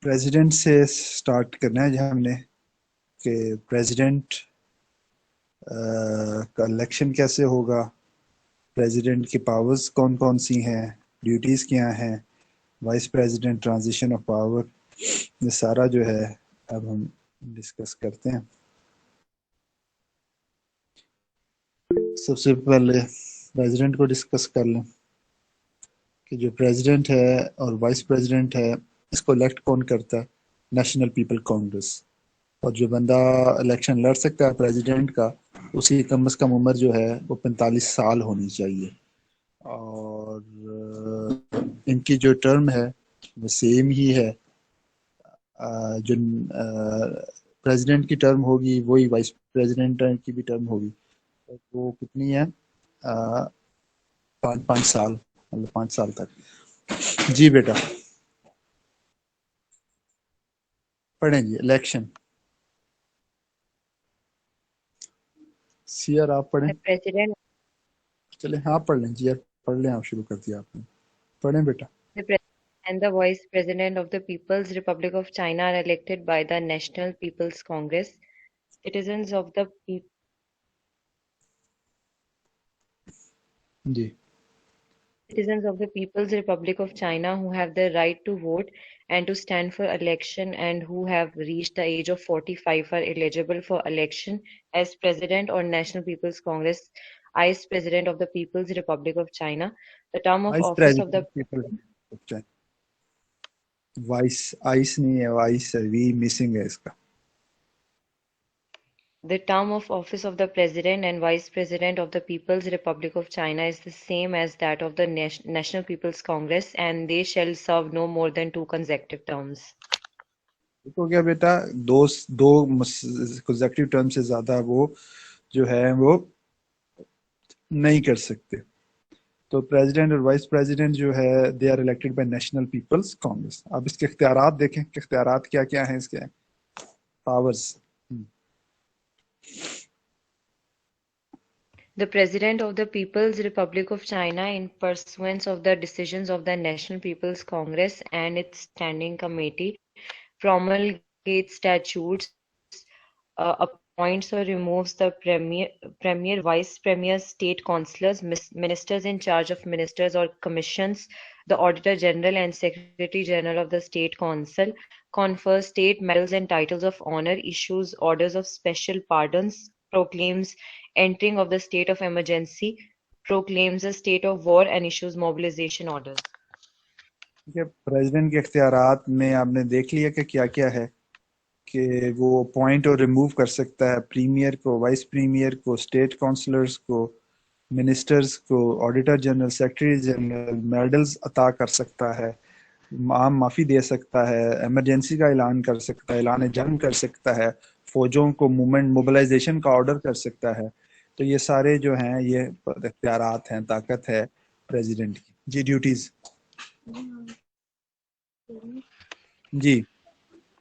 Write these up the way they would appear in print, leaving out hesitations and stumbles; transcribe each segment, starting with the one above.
President से start करना है जहाँ हमने कि प्रेसिडेंट का इलेक्शन कैसे होगा, प्रेसिडेंट की पावर्स कौन कौन सी हैं, ड्यूटीज़ क्या हैं, vice president, transition of power, ये सारा जो है अब हम डिस्कस करते हैं। सबसे पहले प्रेसिडेंट को डिस्कस कर लें कि जो प्रेसिडेंट है और वाइस प्रेसिडेंट है इसको इलेक्ट कौन करता है? National people Congress. और जो बंदा इलेक्शन लड़ सकता है प्रेसिडेंट का, उसकी कम से कम उम्र जो है वो 45 साल होनी चाहिए। और इनकी जो टर्म है वो सेम ही है। जो प्रेसिडेंट की टर्म होगी वही वाइस प्रेसिडेंट की भी टर्म होगी। तो वो कितनी है? 5 5 साल, मतलब 5 साल तक। जी बेटा, पढ़ेंगे इलेक्शन। सीआर आप पढ़ें। The president, चले हाँ पढ़ लें, जी पढ़ लें, आप शुरू कर दिया आपने, पढ़ें बेटा। the president and the vice president of the People's Republic of China are elected by the National People's Congress. Citizens of the जी citizens of the People's Republic of China who have the right to vote and to stand for election and who have reached the age of 45 are eligible for election as President or National People's Congress, Vice President of the People's Republic of China. The term of vice office of the president people, vice ice नहीं है, vice है, we missing है इसका। The term of office of the President and Vice President of the People's Republic of China is the same as that of the National People's Congress, and they shall serve no more than 2 consecutive terms. देखो क्या बेटा, दो दो consecutive term से ज्यादा वो जो है वो नहीं कर सकते। तो प्रेसिडेंट और वाइस प्रेसिडेंट जो है they are elected by National People's Congress. अब इसके इख्तियारात देखें कि इख्तियारात क्या क्या हैं इसके, powers. The President of the People's Republic of China, in pursuance of the decisions of the National People's Congress and its Standing Committee, promulgates statutes, appoints or removes the premier, vice premier, state councillors, ministers in charge of ministers or commissions, the Auditor General and Secretary General of the State Council, confers state medals and titles of honor, issues orders of special pardons, proclaims entering of the state of emergency, proclaims a state of war, and issues mobilization orders. ठीक है, president के इख्तियारात में आपने देख लिया कि क्या क्या है, कि वो अपॉइंट और रिमूव कर सकता है प्रीमियर को, वाइस प्रीमियर को, स्टेट काउंसलर्स को, मिनिस्टर्स को, auditor general, secretary general, medals अता कर सकता है, आम माफी दे सकता है, इमरजेंसी का ऐलान कर सकता है, ऐलान जंग कर सकता है, फौजों को मूवमेंट मोबिलाइजेशन का ऑर्डर कर सकता है। तो ये सारे जो हैं ये इख्तियारात हैं, ताकत है प्रेसिडेंट की। जी ड्यूटीज। जी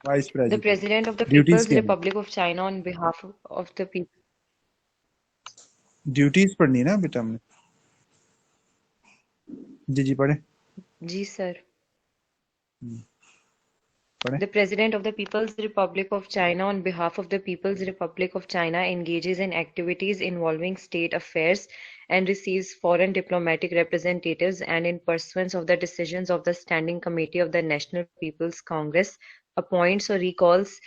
vice The president President of the duties People's क्या है? Republic of China, on behalf of the people. Duties पढ़नी है ना बेटा हमने। जी जी पढ़े, Ji, sir. पढ़े। The President of the People's Republic of China, on behalf of the People's Republic of China, engages in activities involving state affairs and receives foreign diplomatic representatives, and in pursuance of the decisions of the Standing Committee of the National People's Congress, appoints or recalls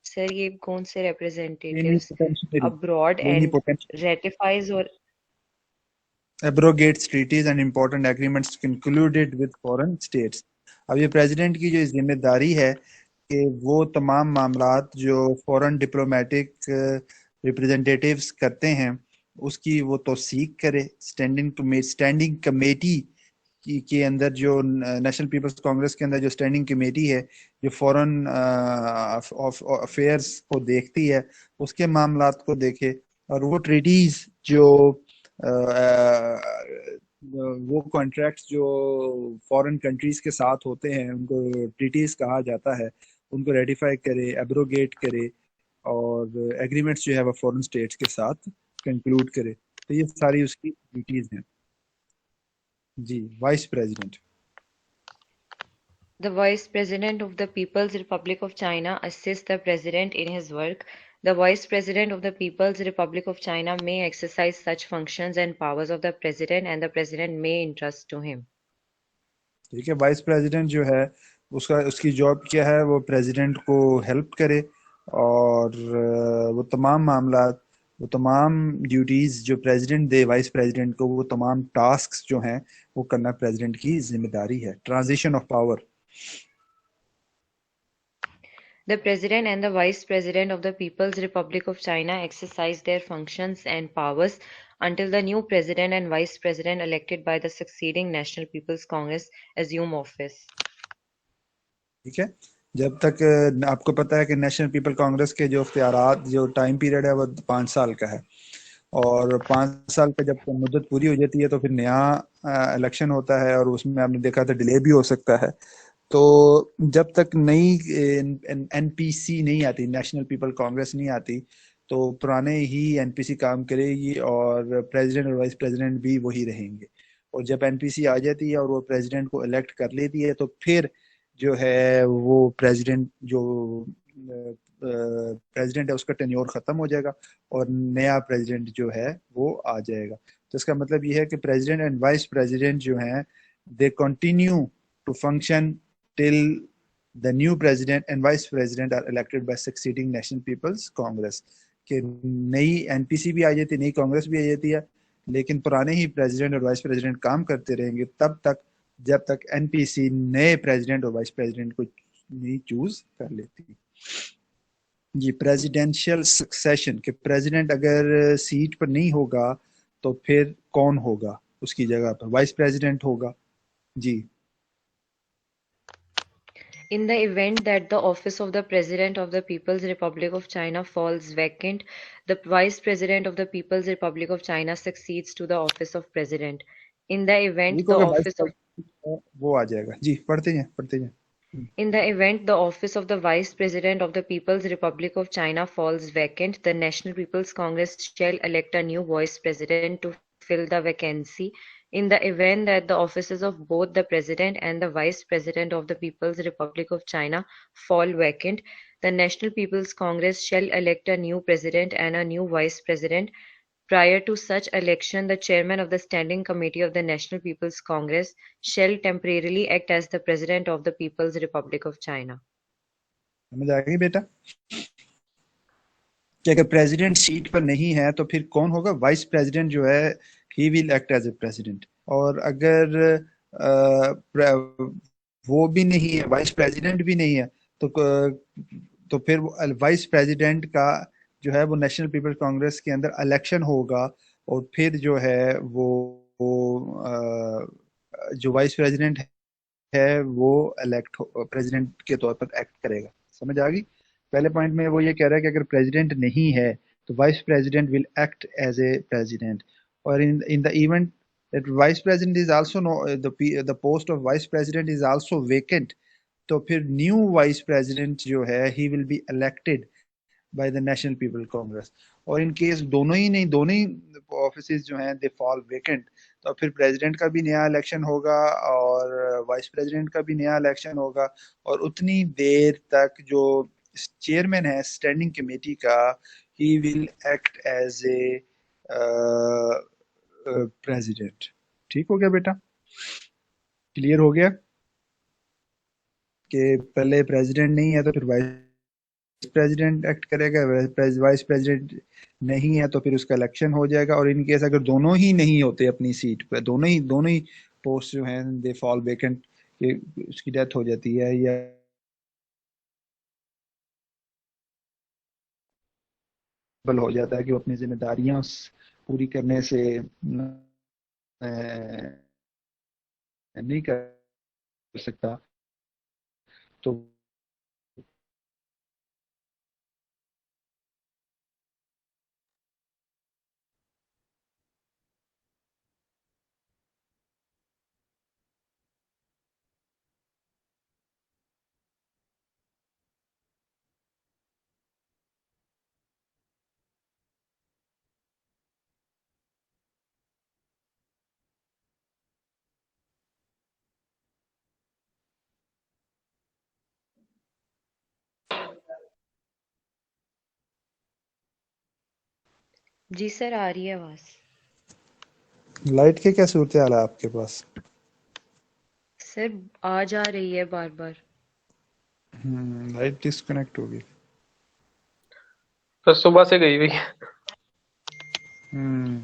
sir ये कौन से representatives Plenipotentiary, abroad and plenipotentiary ratifies or abrogates treaties and important agreements concluded with foreign states। अब ये president की जो जिम्मेदारी है कि वो तमाम मामलात जो फॉरेन डिप्लोमेटिक रिप्रेजेंटेटिव्स करते हैं उसकी वो तौसीक करे। स्टैंडिंग कमेटी के अंदर जो नेशनल पीपल्स कांग्रेस के अंदर जो स्टैंडिंग कमेटी है जो फॉरेन अफेयर्स को देखती है, उसके मामलात को देखे। और वो ट्रीटीज जो वो कॉन्ट्रैक्ट्स जो फॉरेन कंट्रीज के साथ होते हैं उनको ट्रीटीज कहा जाता है, उनको रेटिफाई करे, एब्रोगेट करे, और एग्रीमेंट्स जो है वो फॉरेन स्टेट्स के साथ कंक्लूड करे। तो ये सारी उसकी ड्यूटीज हैं। जी vice president. The Vice President of the People's Republic of China assists the President in his work. The Vice President of the People's Republic of China may exercise such functions and powers of the President, and the President may entrust to him. ठीक है, vice president जो है उसका उसकी job क्या है, वो president को हेल्प करे, और वो तमाम मामला, वो तमाम ड्यूटीज जो प्रेसिडेंट दे वाइस प्रेसिडेंट को, वो तमाम टास्क्स जो हैं वो करना प्रेसिडेंट की जिम्मेदारी है। Transition of power. The President and the Vice President of the People's Republic of China exercise their functions and powers until the new President and Vice President elected by the succeeding National People's Congress assume office. ठीक है, जब तक आपको पता है कि national people Congress के जो इख्तियारात, जो टाइम पीरियड है वो 5 साल का है, और 5 साल का जब मुद्दत पूरी हो जाती है तो फिर नया इलेक्शन होता है, और उसमें आपने देखा था डिले भी हो सकता है। तो जब तक नई एनपीसी नहीं आती, नेशनल पीपल कांग्रेस नहीं आती, तो पुराने ही एनपीसी काम करेगी, और प्रेसिडेंट और वाइस प्रेसिडेंट भी वही रहेंगे। और जब एनपीसी आ जाती है और वो प्रेसिडेंट को इलेक्ट कर लेती है, तो फिर जो है वो प्रेसिडेंट जो प्रेसिडेंट है उसका टेन्योर खत्म हो जाएगा, और नया प्रेसिडेंट जो है वो आ जाएगा। तो इसका मतलब ये है कि प्रेसिडेंट एंड वाइस प्रेसिडेंट जो हैं, they continue to function till the new president and vice president are elected by succeeding national people's congress। कि नई एनपीसी भी आ जाती है, नई कांग्रेस भी आ जाती है, लेकिन पुराने ही प्रेसिडेंट और वाइस प्रेसिडेंट काम करते रहेंगे तब तक, जब तक एनपीसी नए प्रेसिडेंट और वाइस प्रेसिडेंट को नहीं चूज कर लेती। जी, प्रेसिडेंशियल सक्सेशन के प्रेसिडेंट अगर सीट पर नहीं होगा तो फिर कौन होगा उसकी जगह पर? वाइस प्रेसिडेंट होगा। जी। In the event that the office of the President of the People's Republic of China falls vacant, the Vice President of the People's Republic of China succeeds to the office of President. In the event ठीक the होगा, vice office of president वो आ जाएगा। जी, पढ़ते हैं पढ़ते हैं। In the event the office of the Vice President of the People's Republic of China falls vacant, the National People's Congress shall elect a new Vice President to fill the vacancy. In the event that the offices of both the President and the Vice President of the People's Republic of China fall vacant, the National People's Congress shall elect a new President and a new Vice President. Prior to such election, the chairman of the Standing Committee of the National People's Congress shall temporarily act as the President of the People's Republic of China. समझ आ गई बेटा? कि अगर president seat पर नहीं है तो फिर कौन होगा? वाइस प्रेसिडेंट जो है, he will act as a president. और अगर वो भी नहीं है, वाइस प्रेसिडेंट भी नहीं है, तो तो फिर वाइस प्रेसिडेंट का जो है वो नेशनल पीपल्स कांग्रेस के अंदर इलेक्शन होगा, और फिर जो है वो जो वाइस प्रेसिडेंट है वो इलेक्ट प्रेसिडेंट के तौर पर एक्ट करेगा। समझ आ गई? पहले पॉइंट में वो ये कह रहा है कि अगर प्रेसिडेंट नहीं है तो vice president will act as a president, और in the event that vice president is also no, the post of vice president is also vacant, तो फिर न्यू वाइस प्रेसिडेंट जो है he will be elected by the national people Congress. और in case दोनों ही नहीं, दोनों ही office जो हैं दे फॉल वेकेंट, तो फिर प्रेसिडेंट का भी नया इलेक्शन होगा और वाइस प्रेसिडेंट का भी नया इलेक्शन होगा, और उतनी देर तक जो चेयरमैन है स्टैंडिंग कमेटी का, he will act as a president. ठीक हो गया बेटा? क्लियर हो गया कि पहले प्रेसिडेंट नहीं है तो फिर वाइस प्रेसिडेंट एक्ट करेगा, वाइस प्रेसिडेंट नहीं है तो फिर उसका इलेक्शन हो जाएगा, और इन केस अगर दोनों ही नहीं होते अपनी सीट पे, दोनों ही पोस्ट जो हैं दे फॉल वेकेंट, कि उसकी डेथ हो जाती है या बल हो जाता है कि वो अपनी जिम्मेदारियां पूरी करने से नहीं कर सकता, तो जी सर, आ रही है आवाज। लाइट के क्या सूरत हाल है आपके पास? सर, आ जा रही है बार बार। लाइट डिस्कनेक्ट होगी। तो सुबह से गई हुई है। हम्म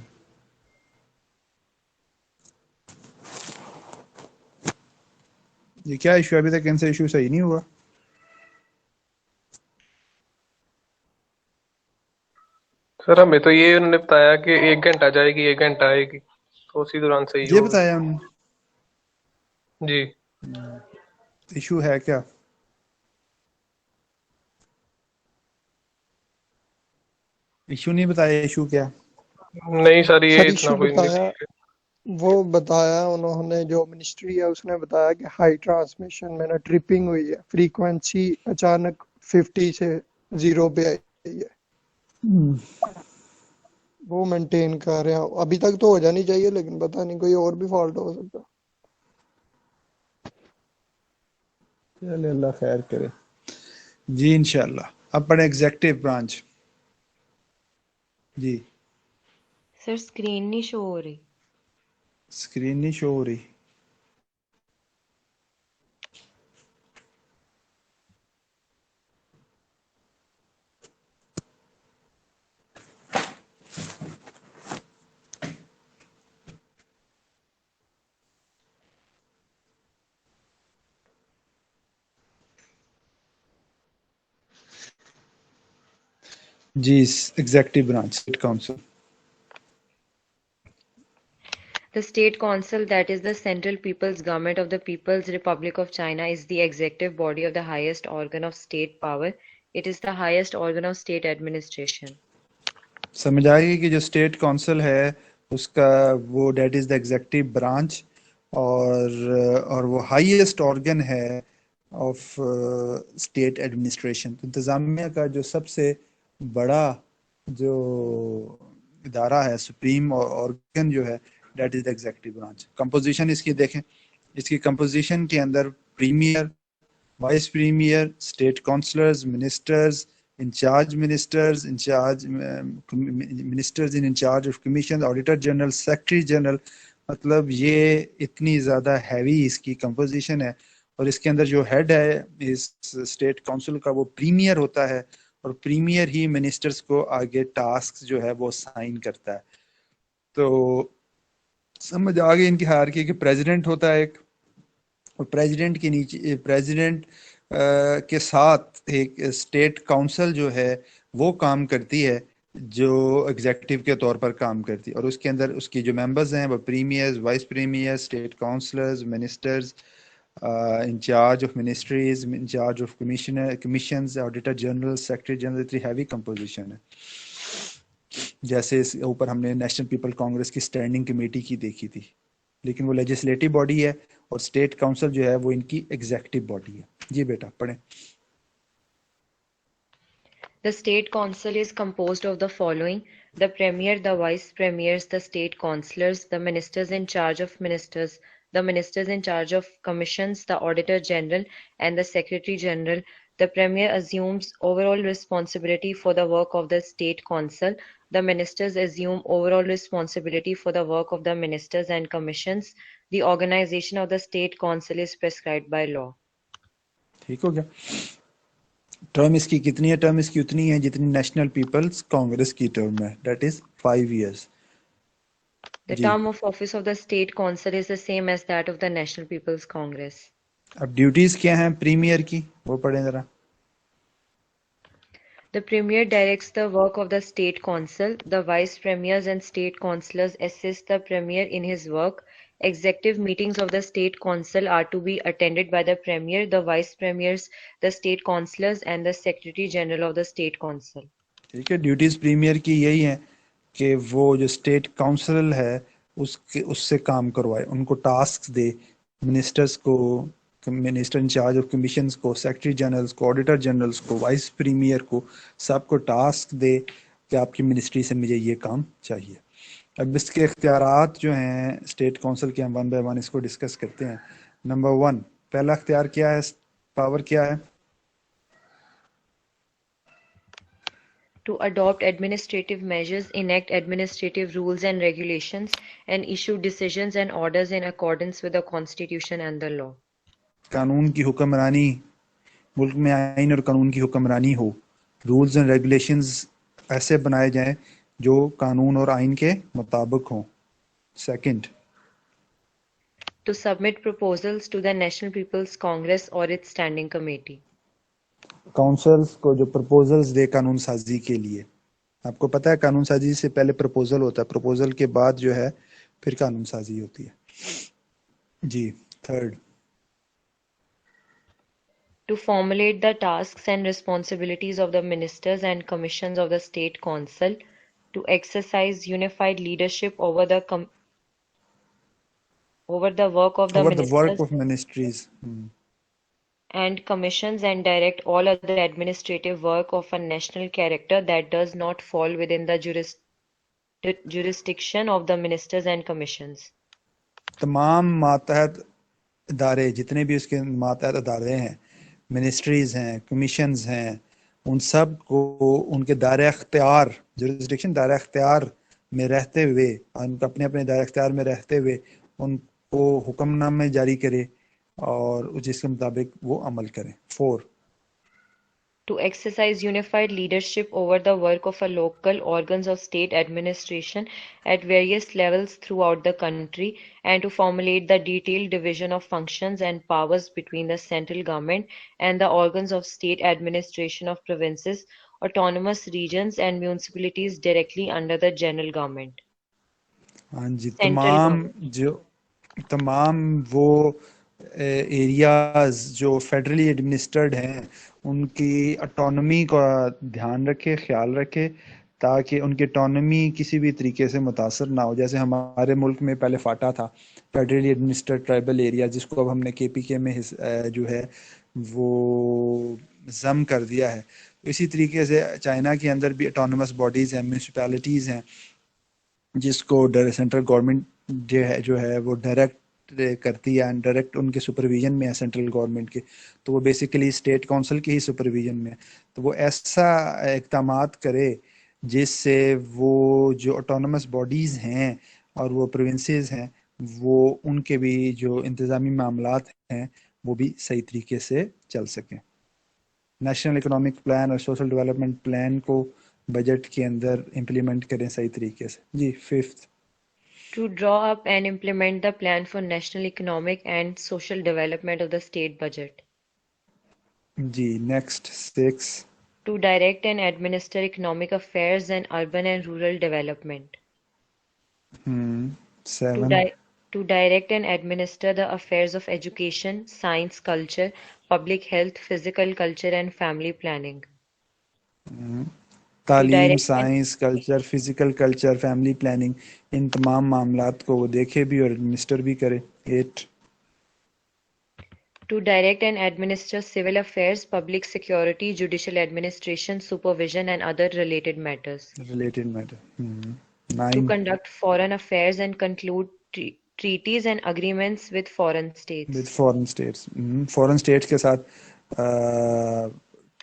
ये क्या इशू? अभी तक इनसे इशू सही नहीं हुआ। सर हमें तो ये उन्होंने बताया कि 1 घंटा जाएगी 1 घंटा आएगी, तो उसी दौरान सही ये होगा। बताया उन्होंने। जी। इशू है क्या? इशू नहीं बताया, इशू क्या? नहीं सर, ये सर इतना इशू कोई नहीं बताया, ठीक है। वो बताया उन्होंने, जो मिनिस्ट्री है उसने बताया कि हाई ट्रांसमिशन में ना ट्रिपिंग हुई है, फ्रीक्वेंसी अचानक 50 से 0 पे आई है। वो मेंटेन कर रहे हैं, अभी तक तो हो जानी चाहिए, लेकिन पता नहीं कोई और भी फॉल्ट हो सकता। चले अल्लाह खैर करे। जी इंशाल्लाह। अब पढ़े एग्जेक्टिव ब्रांच। जी। सर, स्क्रीन नहीं शो हो रही। स्क्रीन नहीं शो हो रही। जी, executive branch, state council. The State Council, that is the Central People's Government of the People's Republic of China, is the executive body of the highest organ of state power. It is the highest organ of state administration. समझ आएगी कि जो state council है उसका वो that is the executive branch, और वो highest organ है ऑफ स्टेट एडमिनिस्ट्रेशन। इंतज़ामिया का जो सबसे बड़ा जो इदारा है, सुप्रीम ऑर्गन जो है, that is the executive branch. Composition इसकी देखें। इसकी कंपोजिशन के अंदर premier, vice premier, state councillors, ministers, incharge ministers, incharge ministers in incharge of commission, auditor general, secretary general, मतलब ये इतनी ज़्यादा हैवी इसकी कंपोजिशन है। और इसके अंदर जो हेड है इस स्टेट काउंसिल का, वो प्रीमियर होता है, और प्रीमियर ही मिनिस्टर्स को आगे टास्क जो है वो साइन करता है। तो समझ आ गई इनकी हायरार्की कि प्रेसिडेंट होता है एक, और प्रेसिडेंट के नीचे, प्रेसिडेंट के साथ एक स्टेट काउंसिल जो है वो काम करती है, जो एग्जेक्टिव के तौर पर काम करती है। और उसके अंदर उसकी जो मेंबर्स हैं वो premiers, vice premiers, state councillors, ministers, incharge of ministries, incharge of commissioner, commissions, auditor general, secretary general. इतनी हैवी कंपोजिशन है। जैसे इस ऊपर हमने नेशनल पीपल कांग्रेस की स्टैंडिंग कमेटी की देखी थी, लेकिन वो लेजिस्लेटिव बॉडी है, और स्टेट काउंसिल जो है वो इनकी एग्जेक्टिव बॉडी है। जी बेटा पढ़ें। The State Council is composed of the following: the Premier, the Vice Premiers, the State Councillors, the Ministers in charge of Ministers, the Ministers in charge of Commissions, the Auditor General, and the Secretary General. The Premier assumes overall responsibility for the work of the State Council. The Ministers assume overall responsibility for the work of the Ministers and Commissions. The organization of the State Council is prescribed by law. ठीक हो गया? Term इसकी कितनी है? Term इसकी उतनी है जितनी नेशनल पीपल्स कांग्रेस की टर्म है, दैट इज 5 years। The जी। term of office of the State Council is the same as that of the National People's Congress. अब ड्यूटीज क्या हैं प्रीमियर की, वो पढ़ें जरा। The Premier directs the work of the State Council. The Vice Premiers and State Councillors assist the Premier in his work. Executive meetings of the State Council are to be attended by the Premier, the Vice Premiers, the State Councillors, and the Secretary General of the State Council. ठीक है, duties premiere की यही है कि वो जो state council है उससे काम करवाए, उनको टास्क दे, मिनिस्टर्स को, मिनिस्टर इंचार्ज ऑफ कमीशंस को, सेक्रेटरी जनरल्स को, ऑडिटर जनरल्स को, वाइस प्रीमियर को, सबको टास्क दे कि आपकी मिनिस्ट्री से मुझे ये काम चाहिए। अब इसके इख्तियारात जो हैं स्टेट काउंसिल के, हम वन बाय वन इसको डिस्कस करते हैं। नंबर 1, पहला इख्तियार क्या है, पावर क्या है? to adopt administrative measures, enact administrative rules and regulations, and issue decisions and orders in accordance with the Constitution and the law. कानून की हुक्मरानी, मुल्क में आइन और कानून की हुक्मरानी हो, रूल्स एंड रेगुलेशंस ऐसे बनाए जाएं जो कानून और आइन के मुताबिक हों। Second, To submit proposals to the National People's Congress or its standing committee. Councils को जो प्रपोजल्स दे कानून साजी के लिए। आपको पता है कानून साजी से पहले प्रपोजल होता है, प्रपोजल के बाद जो है फिर कानून साजी होती है। जी, third, To formulate the tasks and responsibilities of the ministers and commissions of the State Council, to exercise unified leadership over the work of the over the work ministers of ministries. and commissions and direct all other administrative work of a national character that does not fall within the jurisdiction of the ministers and commissions. तमाम मातहत इदारे, जितने भी उसके मातहत इदारे हैं, ministries हैं, commissions हैं, उन सब को उनके दायरे अख्तियार, जुरिस्डिक्शन दायरे अख्तियार में रहते हुए, उनका अपने अपने दायरे अख्तियार में रहते हुए उनको हुक्मनामे जारी करे और जिसके मुताबिक वो अमल करें। Four, To exercise unified leadership over the work of a local organs of state administration at various levels throughout the country, and to formulate the detailed division of functions and powers between the central government and the organs of state administration of provinces, autonomous regions, and municipalities directly under the general government. हाँ जी, Central government. तमाम वो areas जो federally administered हैं उनकी autonomy का ध्यान रखे, ख्याल रखे, ताकि उनकी ऑटोनमी किसी भी तरीके से मुतासर ना हो। जैसे हमारे मुल्क में पहले फाटा था, फेडरली एडमिनिस्टर्ड ट्राइबल एरिया, जिसको अब हमने केपीके में जो है वो जम कर दिया है। इसी तरीके से चाइना के अंदर भी ऑटोनमस बॉडीज़ हैं, म्यूनसिपैलिटीज़ हैं, जिसको सेंट्रल गवर्नमेंट जो है वो डायरेक्ट करती है एंड डायरेक्ट उनके सुपरविजन में है सेंट्रल गवर्नमेंट के, तो वो बेसिकली स्टेट काउंसिल के ही सुपरविजन में है। तो वो ऐसा इक़दामात करे जिससे वो जो ऑटोनमस बॉडीज़ हैं और वो प्रोविंसेस हैं, वो उनके भी जो इंतज़ामी मामलात हैं वो भी सही तरीके से चल सकें। नेशनल इकोनॉमिक प्लान और सोशल डेवलपमेंट प्लान को बजट के अंदर इम्प्लीमेंट करें सही तरीके से। जी, fifth, To draw up and implement the plan for national economic and social development of the state budget. जी, next, six, To direct and administer economic affairs and urban and rural development. To, seven, to direct and administer the affairs of education, science, culture, public health, physical culture, and family planning. To तालीम, direct and science, culture, physical culture, family planning, इन तमाम मामलात को वो देखे भी और administer भी करे। Eight, to direct and administer civil affairs, public security, judicial administration, supervision, and other related matters. Related matter. To nine, conduct foreign affairs and conclude treaties and agreements with foreign with states. Foreign states, foreign states के साथ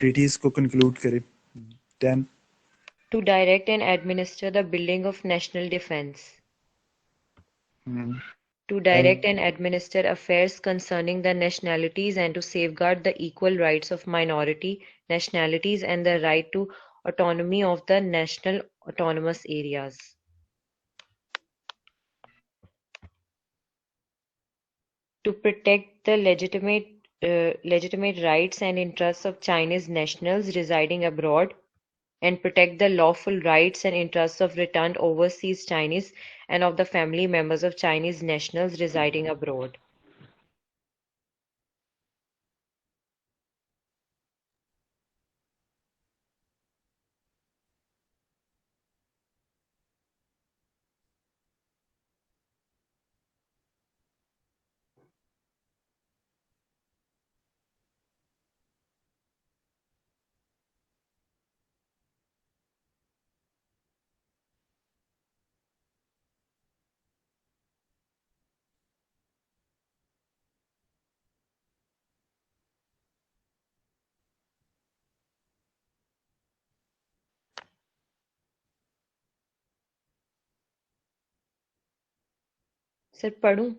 treaties को conclude करे। Ten, To direct and administer the building of national defense. To direct and administer affairs concerning the nationalities and to safeguard the equal rights of minority nationalities and the right to autonomy of the national autonomous areas. To protect the legitimate rights and interests of Chinese nationals residing abroad, and protect the lawful rights and interests of returned overseas Chinese and of the family members of Chinese nationals residing abroad. Sir पढ़ूं?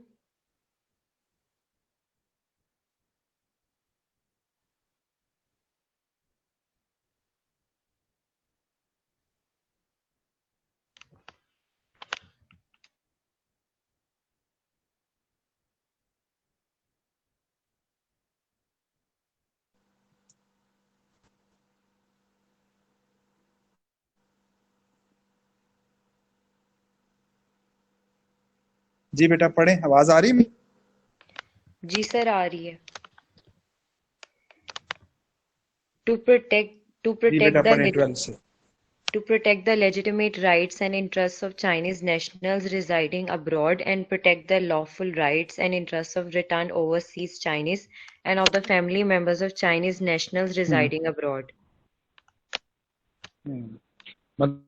जी बेटा पढ़ें, आवाज आ रही है मेरी? जी sir आ रही है। To protect to जी बेटा protect the पढ़ें leg- 12 से। to protect the legitimate rights and interests of Chinese nationals residing abroad and protect the lawful rights and interests of returned overseas Chinese and of the family members of Chinese nationals hmm residing abroad. मतलब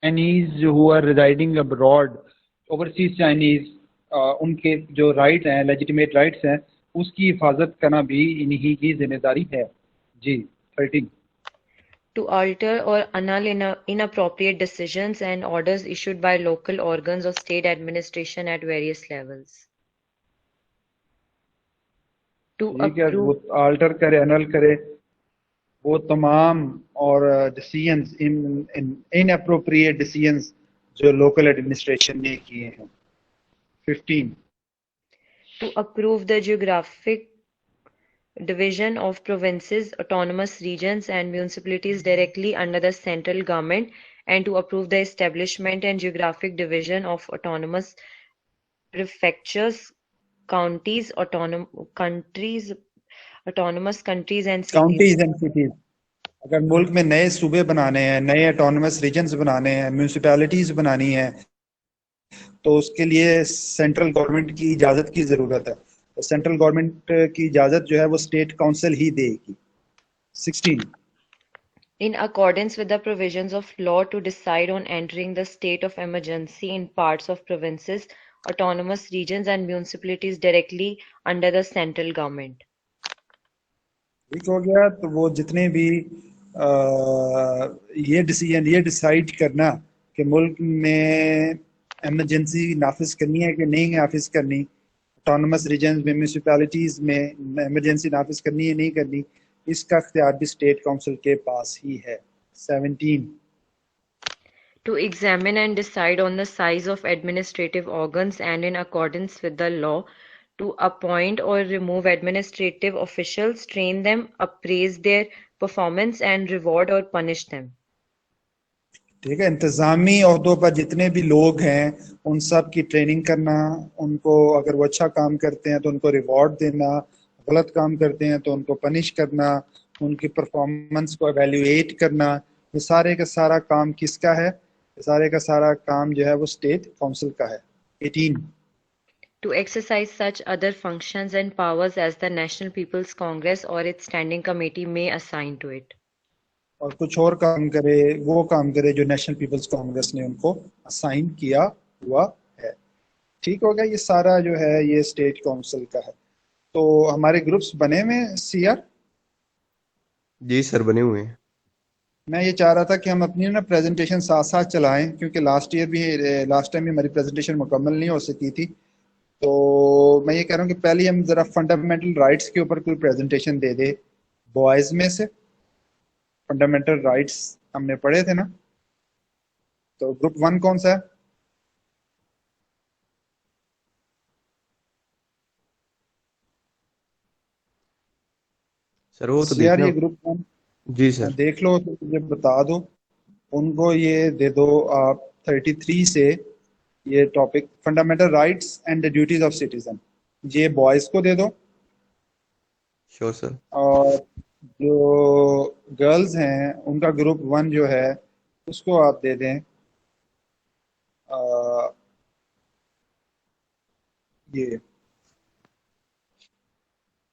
Chinese who are residing abroad, overseas Chinese, उनके जो right हैं, legitimate rights हैं, उसकी हिफाजत करना भी इन्हीं की जिम्मेदारी है। जी 13। To alter or annul inappropriate decisions and orders issued by local organs of state administration at various levels. To ठीक है, वो approve आल्टर करे, अनल करे वो तमाम और डिसीजंस इन अप्रोप्रिएट डिसीजंस जो लोकल एडमिनिस्ट्रेशन ने किए हैं। 15। to approve the geographic division of provinces, autonomous regions, and municipalities directly under the central government, and to approve the establishment and geographic division of autonomous prefectures, counties, autonomous countries and cities. Counties and cities, अगर मुल्क में नए सूबे बनाने हैं, नए autonomous regions बनाने हैं, म्यूनिसिपैलिटीज बनानी है, तो उसके लिए सेंट्रल गवर्नमेंट की इजाजत की जरूरत है। तो सेंट्रल गवर्नमेंट की इजाजत जो है वो स्टेट काउंसिल ही देगी। 16। In accordance with the provisions of law to decide on entering the state of emergency in parts of provinces, autonomous regions and municipalities directly under the central government. ठीक हो गया। तो वो जितने भी ये डिसीजन, ये डिसाइड करना कि मुल्क में एमरजेंसी नाफिज करनी है कि नहीं नाफिज करनी, ऑटोनमस रीजन में, म्यूनिसिपैलिटीज में एमरजेंसी नाफिज करनी है नहीं करनी, इसका इख्तियार भी स्टेट काउंसिल के पास ही है। 17। To examine and decide on the size of administrative organs and in accordance with the law, to appoint or remove administrative officials, train them, appraise their performance, and reward or punish them. ठीक है, इंतजामी अहदों पर जितने भी लोग हैं उन सब की ट्रेनिंग करना, उनको अगर वो अच्छा काम करते हैं तो उनको रिवॉर्ड देना, गलत काम करते हैं तो उनको पनिश करना, उनकी परफॉर्मेंस को एवेल्युएट करना, ये सारे का सारा काम किसका है? ये सारे का सारा काम जो है वो स्टेट काउंसिल का है। 18। To exercise such other functions and powers as the National People's Congress or its standing committee may assign to it. और कुछ और काम करे, वो काम करे जो नेशनल पीपल्स कांग्रेस ने उनको असाइन किया हुआ है। ठीक हो गया, ये सारा जो है ये स्टेट काउंसिल का है। तो हमारे ग्रुप्स बने हुए हैं सीआर। जी सर बने हुए हैं। मैं ये चाह रहा था कि हम अपनी ना प्रेजेंटेशन साथ साथ चलाएं, क्योंकि लास्ट टाइम भी हमारी प्रेजेंटेशन मुकम्मल नहीं हो सकी थी। तो मैं ये कह रहा हूँ कि पहले हम जरा फंडामेंटल राइट्स के ऊपर कोई प्रेजेंटेशन दे दे। बॉयज में से फंडामेंटल राइट्स हमने पढ़े थे ना, तो ग्रुप 1 कौन सा है? सर वो तो यार देखना। ये ग्रुप 1 जी सर। देख लो तो मुझे बता दो, उनको ये दे दो आप 33 से, ये topic fundamental rights and the duties of citizen, ये बॉयज को दे दो। Sure sir. और जो गर्ल्स हैं उनका ग्रुप 1 जो है उसको आप दे दें ये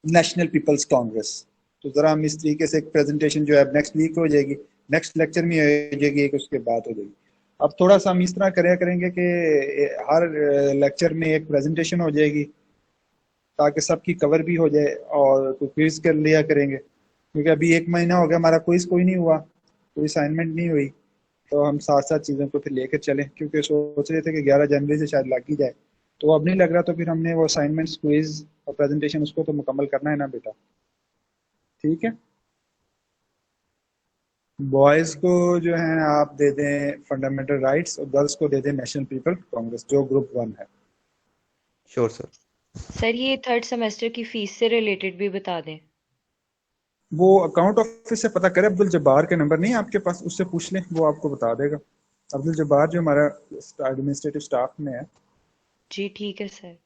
नेशनल पीपल्स कांग्रेस। तो जरा हम इस तरीके से एक प्रेजेंटेशन जो है नेक्स्ट वीक हो जाएगी, नेक्स्ट लेक्चर में हो जाएगी, एक उसके बाद हो जाएगी। अब थोड़ा सा हम इस तरह कराया करेंगे कि हर लेक्चर में एक प्रेजेंटेशन हो जाएगी ताकि सबकी कवर भी हो जाए, और कोई क्विज कर लिया करेंगे, क्योंकि अभी 1 महीना हो गया हमारा क्विज कोई नहीं हुआ, कोई असाइनमेंट नहीं हुई। तो हम साथ साथ चीज़ों को फिर लेकर चलें, क्योंकि सोच रहे थे कि 11 जनवरी से शायद लग ही जाए, तो अब नहीं लग रहा, तो फिर हमने वो असाइनमेंट्स, क्विज और प्रेजेंटेशन उसको तो मुकम्मल करना है ना बेटा। ठीक है, बॉयज़ को जो है आप दे दें फंडामेंटल राइट्स, और गर्ल्स को दे दें नेशनल पीपल कांग्रेस, जो ग्रुप 1 है। Sure sir. सर ये थर्ड सेमेस्टर की फीस से रिलेटेड भी बता दें। वो अकाउंट ऑफिस से पता करें, अब्दुल जब्बार के नंबर नहीं है आपके पास, उससे पूछ लें, वो आपको बता देगा। अब्दुल जब्बार जो हमारा एडमिनिस्ट्रेटिव स्टाफ में है, जी ठीक है सर।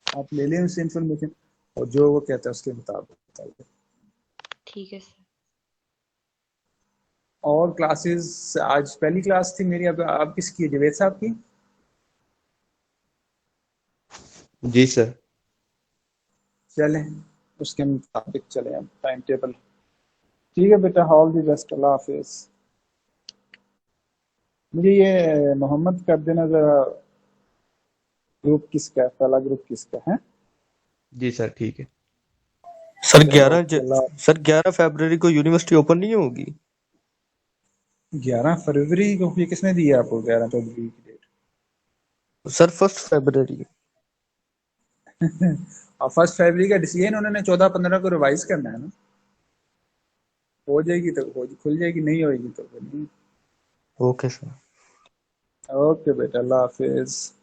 आप ले लें उससे इंफॉर्मेशन, और जो वो कहता है उसके मुताबिक बताइए। ठीक है सर। और क्लासेस, आज पहली क्लास थी मेरी, अब आप किसकी है? जवेद साहब की? जी सर। चलें उसके मुताबिक चलें, अब टाइम टेबल। ठीक है बेटा, ऑल दी बेस्ट, अल्लाह हाफिज। मुझे ये मोहम्मद कर देना जरा, ग्रुप किसका है, पहला ग्रुप किसका है? जी सर ठीक है। सर ओके, अल्लाह। सर 11 फरवरी को यूनिवर्सिटी ओपन नहीं होगी? 11 फरवरी को? ये किसने दिया आपको 11 फरवरी की सर 1 फरवरी। डेट? और 1 फरवरी का डिसीजन उन्होंने 14-15 को रिवाइज करना है ना। हो जाएगी तो खुल जाएगी, नहीं होगी तो नहीं। Okay sir. ओके बेटा, अल्लाह हाफिज।